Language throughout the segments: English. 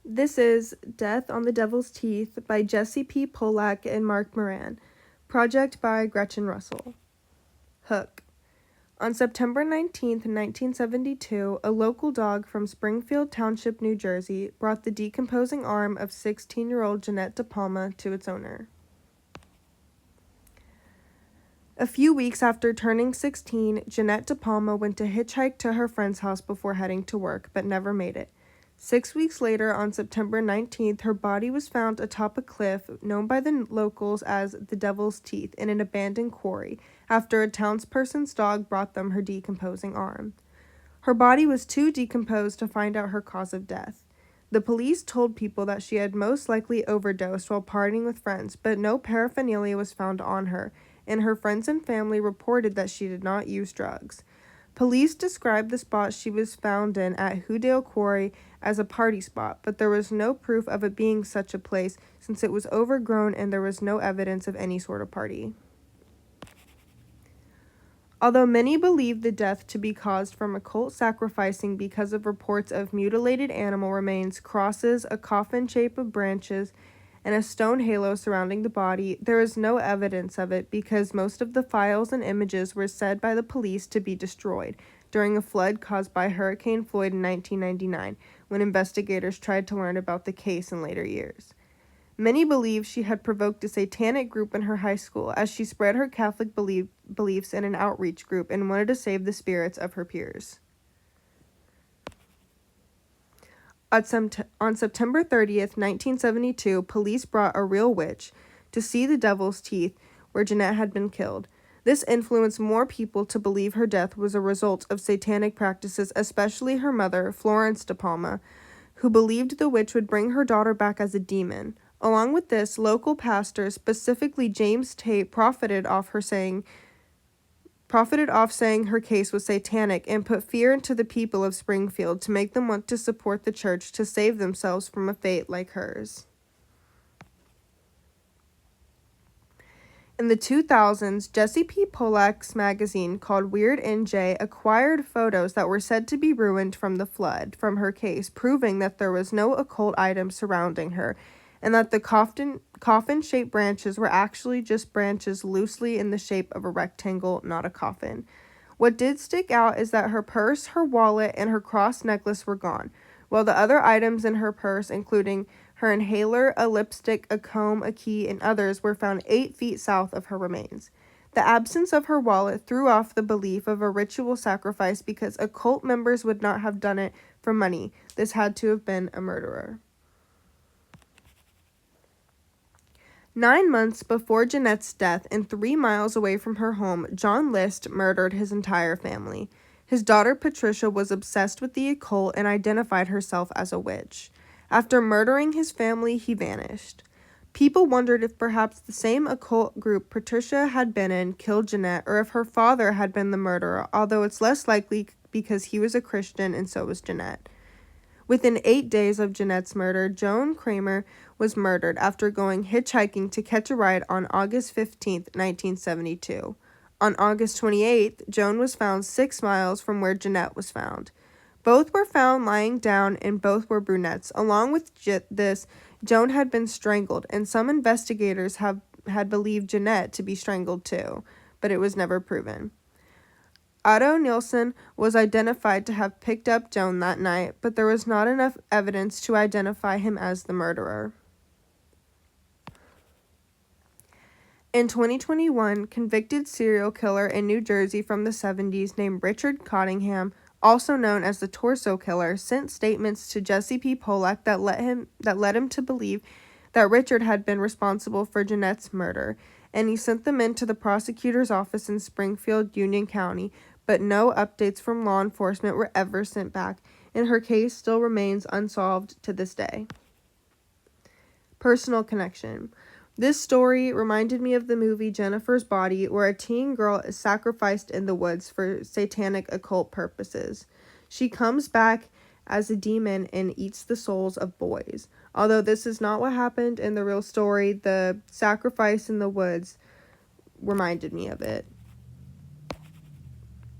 This is Death on the Devil's Teeth by Jesse P. Polak and Mark Moran. Project by Gretchen Russell. Hook. On September 19, 1972, a local dog from Springfield Township, New Jersey, brought the decomposing arm of 16-year-old Jeanette De Palma to its owner. A few weeks after turning 16, Jeanette De Palma went to hitchhike to her friend's house before heading to work, but never made it. 6 weeks later, on September 19th, her body was found atop a cliff known by the locals as the Devil's Teeth in an abandoned quarry after a townsperson's dog brought them her decomposing arm. Her body was too decomposed to find out her cause of death. The police told people that she had most likely overdosed while partying with friends, but no paraphernalia was found on her, and her friends and family reported that she did not use drugs. Police described the spot she was found in at Hoodale Quarry as a party spot, but there was no proof of it being such a place since it was overgrown and there was no evidence of any sort of party. Although many believe the death to be caused from occult sacrificing because of reports of mutilated animal remains, crosses, a coffin shape of branches, and a stone halo surrounding the body, there is no evidence of it because most of the files and images were said by the police to be destroyed during a flood caused by Hurricane Floyd in 1999, when investigators tried to learn about the case in later years. Many believe she had provoked a satanic group in her high school as she spread her Catholic beliefs in an outreach group and wanted to save the spirits of her peers. On September 30th, 1972, police brought a real witch to see the Devil's Teeth, where Jeanette had been killed. This influenced more people to believe her death was a result of satanic practices, especially her mother, Florence De Palma, who believed the witch would bring her daughter back as a demon. Along with this, local pastors, specifically James Tate, profited off saying her case was satanic and put fear into the people of Springfield to make them want to support the church to save themselves from a fate like hers. In the 2000s, Jesse P. Polak's magazine called Weird NJ acquired photos that were said to be ruined from the flood from her case, proving that there was no occult item surrounding her and that the coffin-shaped branches were actually just branches loosely in the shape of a rectangle, not a coffin. What did stick out is that her purse, her wallet, and her cross necklace were gone, while the other items in her purse, including her inhaler, a lipstick, a comb, a key, and others, were found 8 feet south of her remains. The absence of her wallet threw off the belief of a ritual sacrifice because occult members would not have done it for money. This had to have been a murderer. 9 months before Jeanette's death and 3 miles away from her home, John List murdered his entire family. His daughter Patricia was obsessed with the occult and identified herself as a witch. After murdering his family, he vanished. People wondered if perhaps the same occult group Patricia had been in killed Jeanette, or if her father had been the murderer, although it's less likely because he was a Christian and so was Jeanette. Within 8 days of Jeanette's murder, Joan Kramer was murdered after going hitchhiking to catch a ride on August 15, 1972. On August 28th, Joan was found 6 miles from where Jeanette was found. Both were found lying down and both were brunettes. Along with this, Joan had been strangled, and some investigators had believed Jeanette to be strangled too, but it was never proven. Otto Nielsen was identified to have picked up Joan that night, but there was not enough evidence to identify him as the murderer. In 2021, convicted serial killer in New Jersey from the 70s named Richard Cottingham, also known as the Torso Killer, sent statements to Jesse P. Polak that led him to believe that Richard had been responsible for Jeanette's murder, and he sent them into the prosecutor's office in Springfield, Union County, but no updates from law enforcement were ever sent back, and her case still remains unsolved to this day. Personal connection. This story reminded me of the movie Jennifer's Body, where a teen girl is sacrificed in the woods for satanic occult purposes. She comes back as a demon and eats the souls of boys. Although this is not what happened in the real story, the sacrifice in the woods reminded me of it.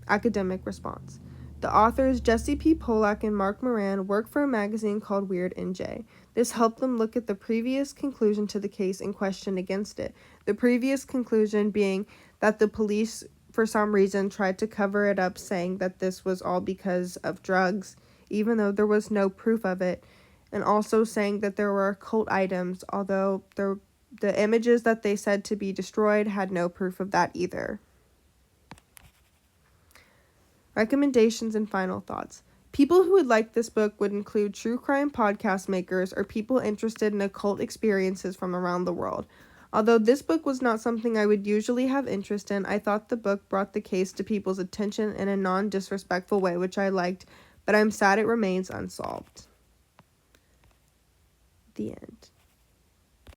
Academic response. The authors Jesse P. Pollack and Mark Moran work for a magazine called Weird NJ. This helped them look at the previous conclusion to the case and question against it. The previous conclusion being that the police, for some reason, tried to cover it up, saying that this was all because of drugs, even though there was no proof of it, and also saying that there were occult items, although the images that they said to be destroyed had no proof of that either. Recommendations and final thoughts. People who would like this book would include true crime podcast makers or people interested in occult experiences from around the world. Although this book was not something I would usually have interest in, I thought the book brought the case to people's attention in a non-disrespectful way, which I liked, but I'm sad it remains unsolved. The end.